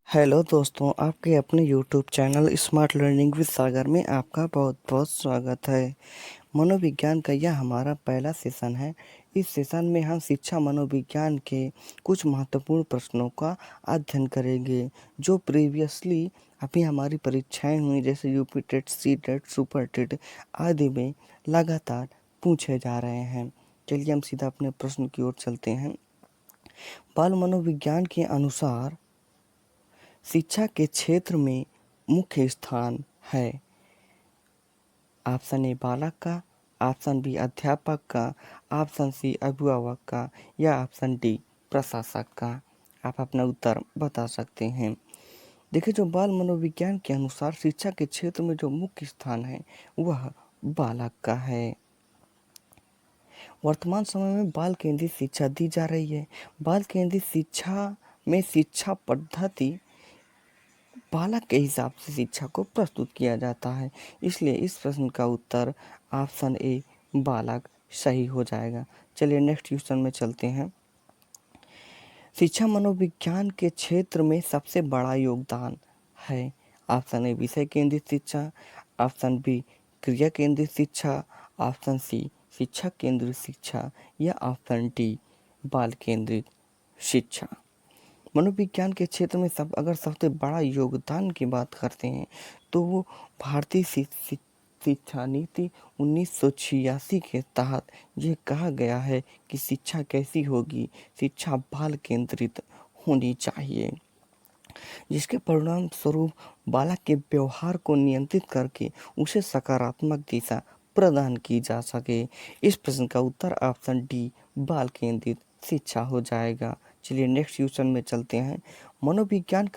Hello दोस्तों, आपके अपने YouTube channel smart learning with Sagar में आपका बहुत बहुत स्वागत है। मनोविज्ञान का यह हमारा पहला सेशन है। इस सेशन में हम शिक्षा मनोविज्ञान के कुछ महत्वपूर्ण प्रश्नों का अध्ययन करेंगे जो प्रीवियसली अभी हमारी परीक्षाएं हुई, जैसे UP TET, C TET, super TET आदि में लगातार पूछे जा रहे हैं। चलिए हम सीधा अपने प्रश्न की ओर चलते हैं। बाल मनोविज्ञान के अनुसार शिक्षा के क्षेत्र में मुख्य स्थान है। ऑप्शन ए बालक का, ऑप्शन बी अध्यापक का, ऑप्शन सी अभिभावक का या ऑप्शन डी प्रशासक का। आप अपना उत्तर बता सकते हैं। देखिए, जो बाल मनोविज्ञान के अनुसार शिक्षा के क्षेत्र में जो मुख्य स्थान है वह बालक का है। वर्तमान समय में बाल केंद्रित शिक्षा दी जा रही है। बाल केंद्रित शिक्षा में शिक्षा पद्धति बालक के हिसाब से शिक्षा को प्रस्तुत किया जाता है, इसलिए इस प्रश्न का उत्तर ऑप्शन ए बालक सही हो जाएगा। चलिए नेक्स्ट क्वेश्चन में चलते हैं। शिक्षा मनोविज्ञान के क्षेत्र में सबसे बड़ा योगदान है। ऑप्शन ए विषय केंद्रित शिक्षा, ऑप्शन बी क्रिया केंद्रित शिक्षा, ऑप्शन सी शिक्षक केंद्रित शिक्षा या ऑप्शन डी बाल केंद्रित शिक्षा। मनोविज्ञान के क्षेत्र में अगर सबसे बड़ा योगदान की बात करते हैं तो वो भारतीय शिक्षा नीति 1986 के तहत ये कहा गया है कि शिक्षा कैसी होगी, शिक्षा बाल केंद्रित होनी चाहिए, जिसके परिणाम स्वरूप बालक के व्यवहार को नियंत्रित करके उसे सकारात्मक दिशा प्रदान की जा सके। इस प्रश्न का उत्तर ऑप्शन डी बाल केंद्रित शिक्षा हो जाएगा। चलिए नेक्स्ट क्वेश्चन में चलते हैं। मनोविज्ञान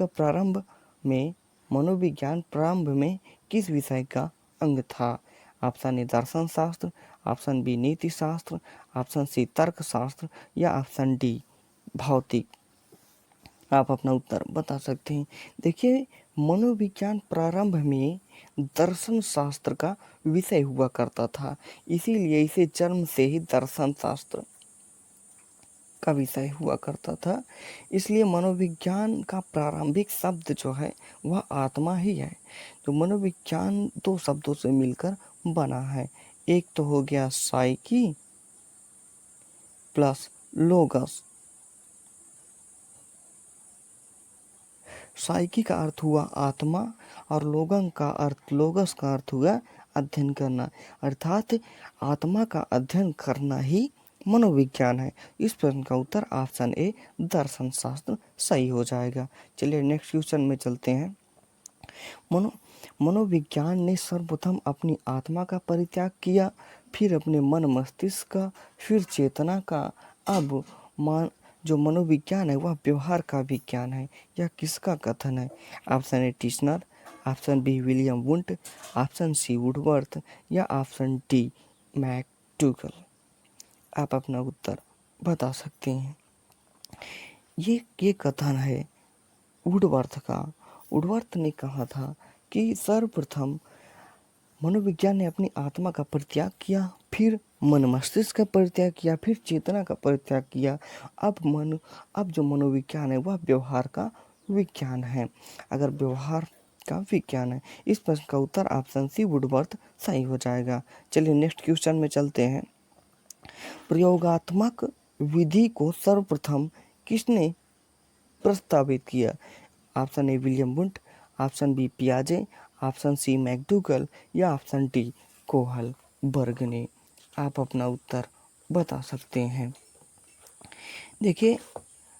प्रारंभ में किस विषय का अंग था? ऑप्शन ए दर्शन शास्त्र, ऑप्शन बी नीति शास्त्र, ऑप्शन सी तर्क शास्त्र या ऑप्शन डी भौतिक। आप अपना उत्तर बता सकते हैं। देखिए, मनोविज्ञान प्रारंभ में दर्शन शास्त्र का विषय हुआ करता था, इसीलिए इसे जन्म से ही दर्शन शास्त्र का विषय हुआ करता था। इसलिए मनोविज्ञान का प्रारंभिक शब्द जो है वह आत्मा ही है। तो मनोविज्ञान दो शब्दों से मिलकर बना है। एक तो हो गया साइकी प्लस लोगस। साइकी का अर्थ हुआ आत्मा और लोगस का अर्थ हुआ अध्ययन करना, अर्थात आत्मा का अध्ययन करना ही मनोविज्ञान है। इस प्रश्न का उत्तर ऑप्शन ए दर्शन शास्त्र सही हो जाएगा। चलिए नेक्स्ट क्वेश्चन में चलते हैं। मनोविज्ञान ने सर्वप्रथम अपनी आत्मा का परित्याग किया, फिर अपने मन मस्तिष्क का, फिर चेतना का। अब जो मनोविज्ञान है वह व्यवहार का विज्ञान है। यह किसका कथन है? Option A Titchener, option B William Wundt, option C Woodworth या ऑप्शन डी मैकडूगल। आप अपना उत्तर बता सकते हैं। ये कथन है वुडवर्थ का। वुडवर्थ ने कहा था कि सर्वप्रथम मनोविज्ञान ने अपनी आत्मा का परित्याग किया, फिर मन मस्तिष्क का परित्याग किया, फिर चेतना का परित्याग किया। अब जो मनोविज्ञान है वह व्यवहार का विज्ञान है। अगर व्यवहार का विज्ञान है, इस प्रश्न का उत्तर ऑप्शन सी वुडवर्थ सही हो जाएगा। चलिए नेक्स्ट क्वेश्चन में चलते हैं। प्रयोगात्मक विधि को सर्वप्रथम किसने प्रस्तावित किया? Option A William Wundt, option B पियाजे, ऑप्शन सी मैकडूगल या ऑप्शन डी कोहल बर्ग ने। आप अपना उत्तर बता सकते हैं। देखिए,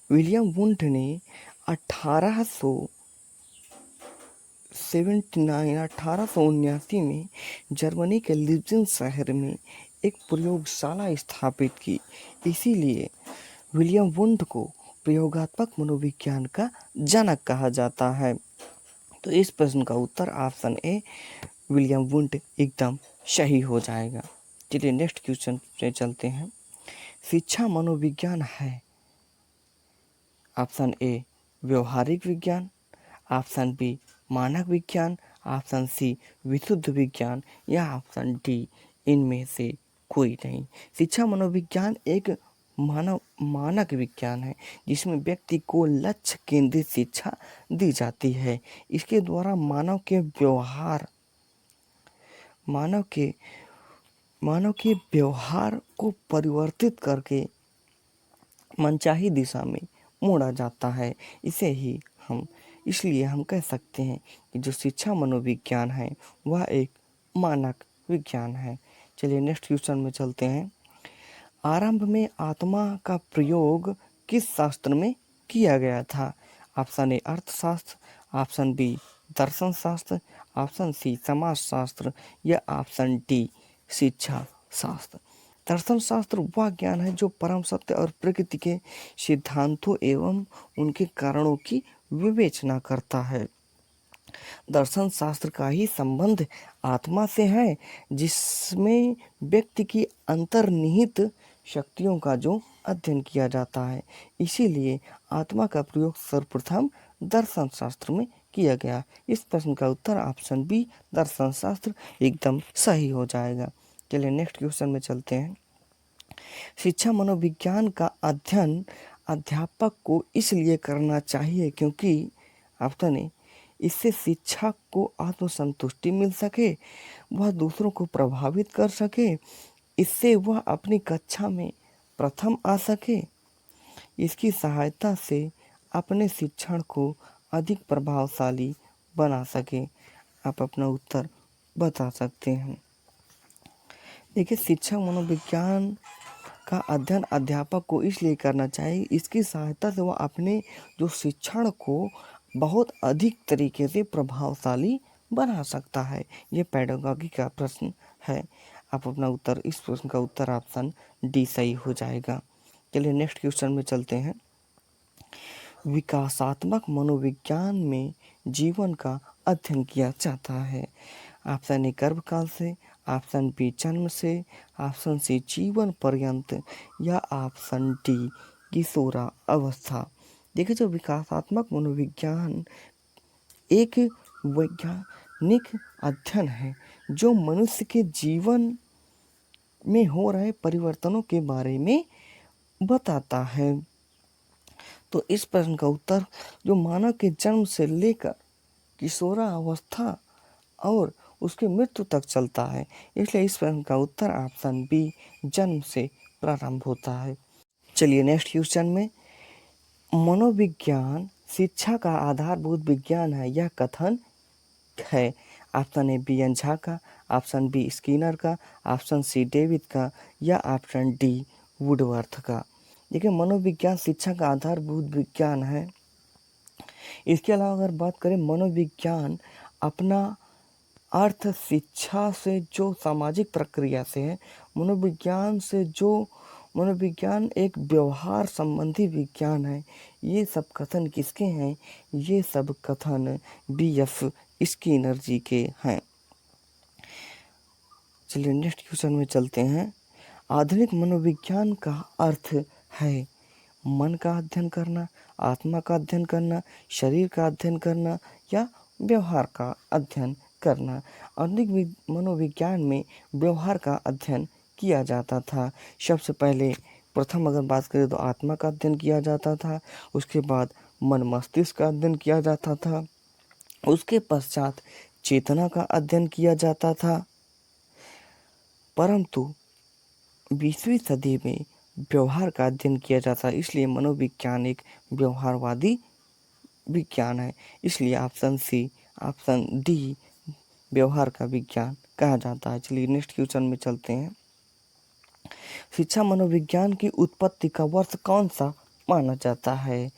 विलियम वुंट ने 1879 में जर्मनी के लीप्जिग शहर में एक प्रयोगशाला स्थापित की। इसीलिए विलियम वुंट को प्रयोगात्मक मनोविज्ञान का जनक कहा जाता है। तो इस प्रश्न का उत्तर ऑप्शन ए विलियम वुंट एकदम सही हो जाएगा। चलिए नेक्स्ट क्वेश्चन पे चलते हैं। शिक्षा मनोविज्ञान है। ऑप्शन ए व्यवहारिक विज्ञान, ऑप्शन बी मानक विज्ञान, ऑप्शन सी विशुद्ध विज्ञान या ऑप्शन डी इनमें से कोई नहीं। शिक्षा मनोविज्ञान एक मानक विज्ञान है, जिसमें व्यक्ति को लक्ष्य केंद्रित शिक्षा दी जाती है। इसके द्वारा मानव के व्यवहार को परिवर्तित करके मनचाही दिशा में मोड़ा जाता है। इसलिए हम कह सकते हैं कि जो शिक्षा मनोविज्ञान है वह एक मानक विज्ञान है। चलिए नेक्स्ट क्वेश्चन में चलते हैं। आरंभ में आत्मा का प्रयोग किस शास्त्र में किया गया था? ऑप्शन ए अर्थशास्त्र, ऑप्शन बी दर्शन शास्त्र, ऑप्शन सी समाज शास्त्र या ऑप्शन डी शिक्षा शास्त्र। दर्शन शास्त्र वह ज्ञान है जो परम सत्य और प्रकृति के सिद्धांतों एवं उनके कारणों की विवेचना करता है। दर्शन शास्त्र का ही संबंध आत्मा से है, जिसमें व्यक्ति की अंतर्निहित शक्तियों का जो अध्ययन किया जाता है। इसीलिए आत्मा का प्रयोग सर्वप्रथम दर्शन शास्त्र में किया गया। इस प्रश्न का उत्तर ऑप्शन बी दर्शन शास्त्र एकदम सही हो जाएगा। चलिए नेक्स्ट क्वेश्चन में चलते हैं। शिक्षा मनोविज्ञान का अध्ययन अध्यापक को इसलिए करना चाहिए क्योंकि ऑप्शन ए इससे शिक्षक को आत्मसंतुष्टि मिल सके, वह दूसरों को प्रभावित कर सके, इससे वह अपनी कक्षा में प्रथम आ सके, इसकी सहायता से अपने शिक्षण को अधिक प्रभावशाली बना सके। आप अपना उत्तर बता सकते हैं। देखिए, शिक्षा मनोविज्ञान का अध्ययन अध्यापक को इसलिए करना चाहिए, इसकी सहायता से वह अपने जो शिक्षण को बहुत अधिक तरीके से प्रभावशाली बना सकता है। ये पेडागॉजी का प्रश्न है। आप अपना उत्तर, इस प्रश्न का उत्तर ऑप्शन डी सही हो जाएगा। चलिए नेक्स्ट क्वेश्चन में चलते हैं। विकासात्मक मनोविज्ञान में जीवन का अध्ययन किया जाता है। ऑप्शन ए गर्भकाल से, ऑप्शन बी जन्म से, ऑप्शन सी जीवन पर्यंत या ऑप्शन डी किशोरा अवस्था। देखिए, जो विकासात्मक मनोविज्ञान एक वैज्ञानिक अध्ययन है जो मनुष्य के जीवन में हो रहे परिवर्तनों के बारे में बताता है। तो इस प्रश्न का उत्तर जो मानव के जन्म से लेकर किशोरा अवस्था और उसकी मृत्यु तक चलता है, इसलिए इस प्रश्न का उत्तर ऑप्शन बी जन्म से प्रारंभ होता है। चलिए नेक्स्ट क्वेश्चन में, मनोविज्ञान शिक्षा का आधारभूत विज्ञान है, यह कथन है। Option A B N Jha का, ऑप्शन बी स्किनर का, ऑप्शन सी डेविड का या ऑप्शन डी वुडवर्थ का। देखिए, मनोविज्ञान शिक्षा का आधारभूत विज्ञान है। इसके अलावा अगर बात करें, मनोविज्ञान अपना अर्थ शिक्षा से जो सामाजिक प्रक्रिया से है, मनोविज्ञान एक व्यवहार संबंधी विज्ञान है। ये सब कथन किसके हैं? ये सब कथन B.F. स्किनर जी के हैं। चलिए नेक्स्ट क्वेश्चन में चलते हैं। आधुनिक मनोविज्ञान का अर्थ है मन का अध्ययन करना, आत्मा का अध्ययन करना, शरीर का अध्ययन करना या व्यवहार का अध्ययन करना। आधुनिक मनोविज्ञान में व्यवहार का अध्ययन किया जाता था। सबसे पहले प्रथम अगर बात करें तो आत्मा का अध्ययन किया जाता था, उसके बाद मन मस्तिष्क का अध्ययन किया जाता था, उसके पश्चात चेतना का अध्ययन किया जाता था। परंतु 20वीं सदी में व्यवहार का अध्ययन किया जाता है, इसलिए मनोविज्ञान एक व्यवहारवादी विज्ञान है। इसलिए ऑप्शन सी, ऑप्शन डी व्यवहार का विज्ञान कहा जाता है। चलिए नेक्स्ट क्वेश्चन में चलते हैं। शिक्षा मनोविज्ञान की उत्पत्ति का वर्ष कौन सा माना जाता है?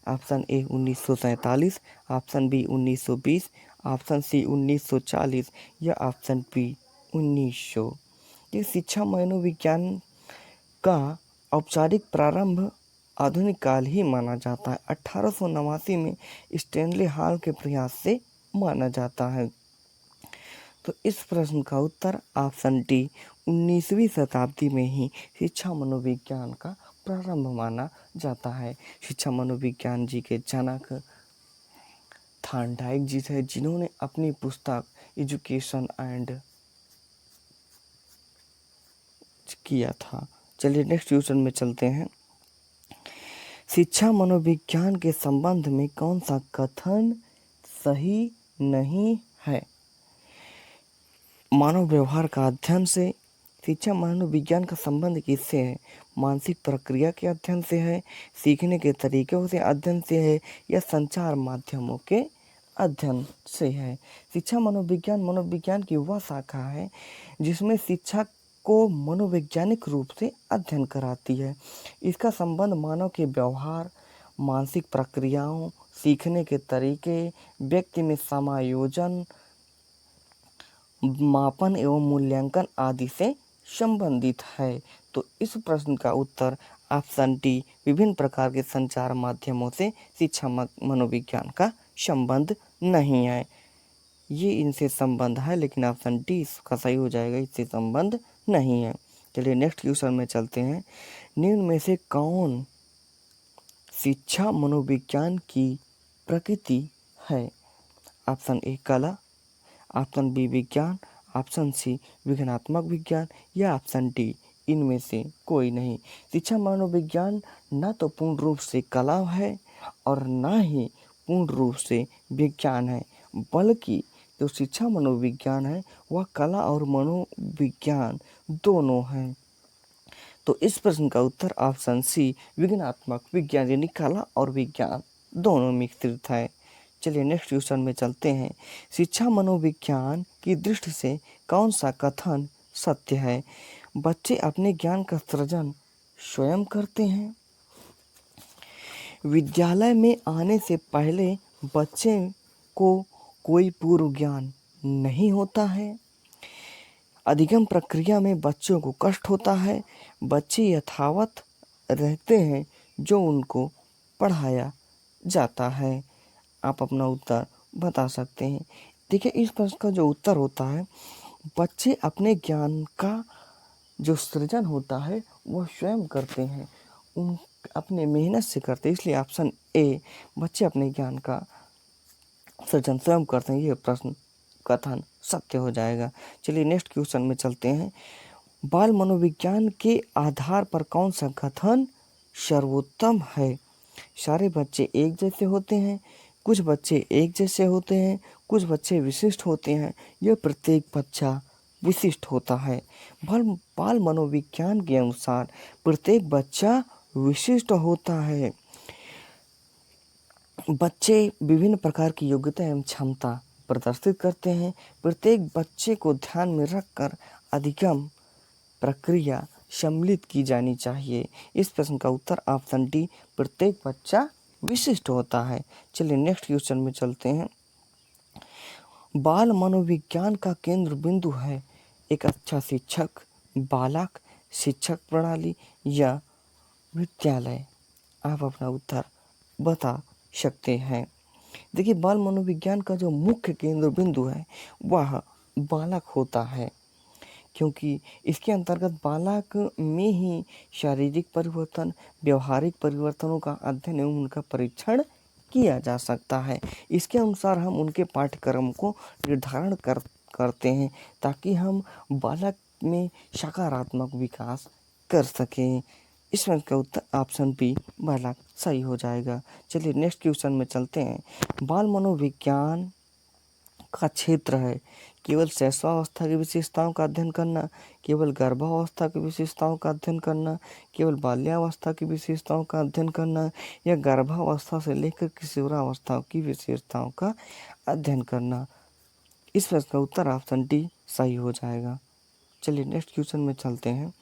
Option A 1947, option B 1920, option C 1940 या ऑप्शन बी 1900। ये शिक्षा मनोविज्ञान का औपचारिक प्रारंभ आधुनिक काल ही माना जाता है। 1889 में स्टैनली हॉल के प्रयास से माना जाता है। तो इस प्रश्न का उत्तर ऑप्शन डी 19वीं शताब्दी में ही शिक्षा मनोविज्ञान का प्रारंभ माना जाता है। शिक्षा मनोविज्ञान जी के जनक थॉर्नडाइक जी थे, जिन्होंने अपनी पुस्तक एजुकेशन एंड किया था। चलिए नेक्स्ट क्वेश्चन में चलते हैं। शिक्षा मनोविज्ञान के संबंध में कौन सा कथन सही नहीं है? मानव व्यवहार का अध्ययन से। शिक्षा मनोविज्ञान का संबंध किससे है? मानसिक प्रक्रिया के अध्ययन से है, सीखने के तरीकों से अध्ययन से है, या संचार माध्यमों के अध्ययन से है? शिक्षा मनोविज्ञान की वह शाखा है जिसमें शिक्षा को मनोवैज्ञानिक रूप से अध्ययन कराती है। इसका संबंध मानव के व्यवहार, मानसिक प्रक्रियाओं, सीखने के तरीके, व्यक्ति में समायोजन, मापन एवं मूल्यांकन आदि से संबंधित है। तो इस प्रश्न का उत्तर ऑप्शन डी, विभिन्न प्रकार के संचार माध्यमों से शिक्षा मनोविज्ञान का संबंध नहीं है। ये इनसे संबंध है, लेकिन ऑप्शन डी इसका सही हो जाएगा, इससे संबंध नहीं है। चलिए नेक्स्ट क्वेश्चन में चलते हैं। निम्न में से कौन शिक्षा मनोविज्ञान की प्रकृति है? ऑप्शन ए कला, ऑप्शन बी विज्ञान, ऑप्शन सी विज्ञानात्मक विज्ञान, या ऑप्शन डी इनमें से कोई नहीं। शिक्षा मनोविज्ञान न तो पूर्ण रूप से कला है और न ही पूर्ण रूप से विज्ञान है, बल्कि जो शिक्षा मनोविज्ञान है वह कला और मनोविज्ञान दोनों हैं। तो इस प्रश्न का उत्तर ऑप्शन सी विज्ञानात्मक विज्ञान यानी कला और विज्ञान दोनों मिश्रित है। चलिए नेक्स्ट क्वेश्चन में चलते हैं। शिक्षा मनोविज्ञान की दृष्टि से कौन सा कथन सत्य है? बच्चे अपने ज्ञान का सृजन स्वयं करते हैं। विद्यालय में आने से पहले बच्चे को कोई पूर्व ज्ञान नहीं होता है। अधिगम प्रक्रिया में बच्चों को कष्ट होता है। बच्चे यथावत रहते हैं जो उनको पढ़ाया जाता है। आप अपना उत्तर बता सकते हैं। देखिए इस प्रश्न का जो उत्तर होता है, बच्चे अपने ज्ञान का जो सृजन होता है वह स्वयं करते हैं, उन अपने मेहनत से करते हैं, इसलिए ऑप्शन ए बच्चे अपने ज्ञान का सृजन स्वयं करते हैं, यह प्रश्न कथन सत्य हो जाएगा। चलिए नेक्स्ट क्वेश्चन में चलते हैं। बाल मनोविज्ञान के आधार पर कौन सा कथन सर्वोत्तम है? सारे बच्चे एक जैसे होते हैं, कुछ बच्चे एक जैसे होते हैं, कुछ बच्चे विशिष्ट होते हैं, यह प्रत्येक बच्चा विशिष्ट होता है। बाल मनोविज्ञान के अनुसार प्रत्येक बच्चा विशिष्ट होता है। बच्चे विभिन्न प्रकार की योग्यता एवं क्षमता प्रदर्शित करते हैं। प्रत्येक बच्चे को ध्यान में रखकर अधिगम प्रक्रिया सम्मिलित की जानी चाहिए। इस प्रश्न का उत्तर ऑप्शन डी प्रत्येक बच्चा विशिष्ट होता है। चलिए नेक्स्ट क्वेश्चन में चलते हैं। बाल मनोविज्ञान का केंद्र बिंदु है एक अच्छा शिक्षक, बालक, शिक्षक प्रणाली या विद्यालय। आप अपना उत्तर बता सकते हैं। देखिए बाल मनोविज्ञान का जो मुख्य केंद्र बिंदु है वह बालक होता है, क्योंकि इसके अंतर्गत बालक में ही शारीरिक परिवर्तन, व्यवहारिक परिवर्तनों का अध्ययन एवं उनका परीक्षण किया जा सकता है। इसके अनुसार हम उनके पाठ्यक्रम को निर्धारण करते हैं ताकि हम बालक में सकारात्मक विकास कर सकें। इसमें का उत्तर ऑप्शन बी बालक सही हो जाएगा। चलिए नेक्स्ट क्वेश्चन में चलते हैं। बाल मनोविज्ञान का क्षेत्र है केवल शैशवावस्था की विशेषताओं का अध्ययन करना, केवल गर्भावस्था की विशेषताओं का अध्ययन करना, केवल बाल्यावस्था की विशेषताओं का अध्ययन करना, या गर्भावस्था से लेकर किशोरावस्था की विशेषताओं का अध्ययन करना। इस प्रश्न का उत्तर ऑप्शन डी सही हो जाएगा। चलिए नेक्स्ट क्वेश्चन में चलते हैं।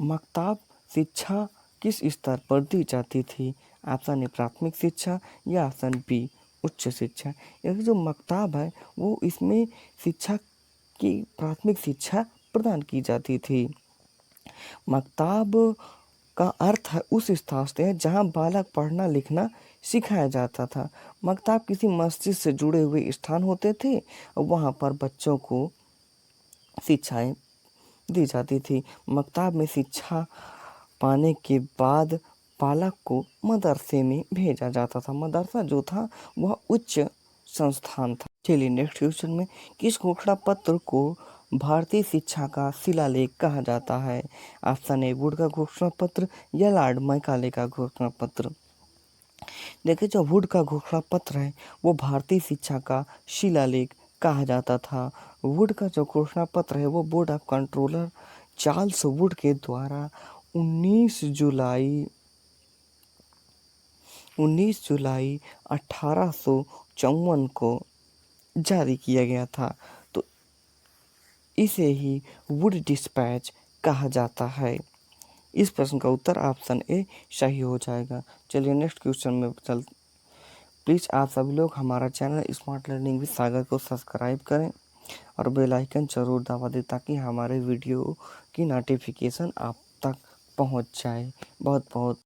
मक्ताब शिक्षा किस स्तर पर दी जाती थी? ऑप्शन ए प्राथमिक शिक्षा या ऑप्शन बी उच्च शिक्षा। यह जो मक्ताब है वो इसमें शिक्षा की प्राथमिक शिक्षा प्रदान की जाती थी। मक्ताब का अर्थ है उस स्थान से जहाँ बालक पढ़ना लिखना सिखाया जाता था। मक्ताब किसी मस्जिद से जुड़े हुए स्थान होते थे और वहाँ पर बच्चों को शिक्षाएं दी जाती थी। मक्ताब में शिक्षा पाने के बाद बालक को मदरसे में भेजा जाता था। मदरसा जो था वह उच्च संस्थान था। चलिए नेक्स्ट क्वेश्चन में किस घोषणा पत्र को भारतीय शिक्षा का शिलालेख कहा जाता है? ऑप्शन ए वुड का घोषणा पत्र या लॉर्ड मैकाले का घोषणा पत्र। देखिए, जो वुड का घोषणा पत्र है वो भारतीय शिक्षा का शिलालेख कहा जाता था। वुड का जो घोषणा पत्र है वो board of controller Charles Wood के द्वारा 19 जुलाई 1854 को जारी किया गया था। तो इसे ही वुड डिस्पैच कहा जाता है। इस प्रश्न का उत्तर ऑप्शन ए सही हो जाएगा। चलिए नेक्स्ट क्वेश्चन में चल। प्लीज़ आप सभी लोग हमारा चैनल स्मार्ट लर्निंग विद सागर को सब्सक्राइब करें और बेल आइकन जरूर दबा दें ताकि हमारे वीडियो की नोटिफिकेशन आप तक पहुंच जाए। बहुत बहुत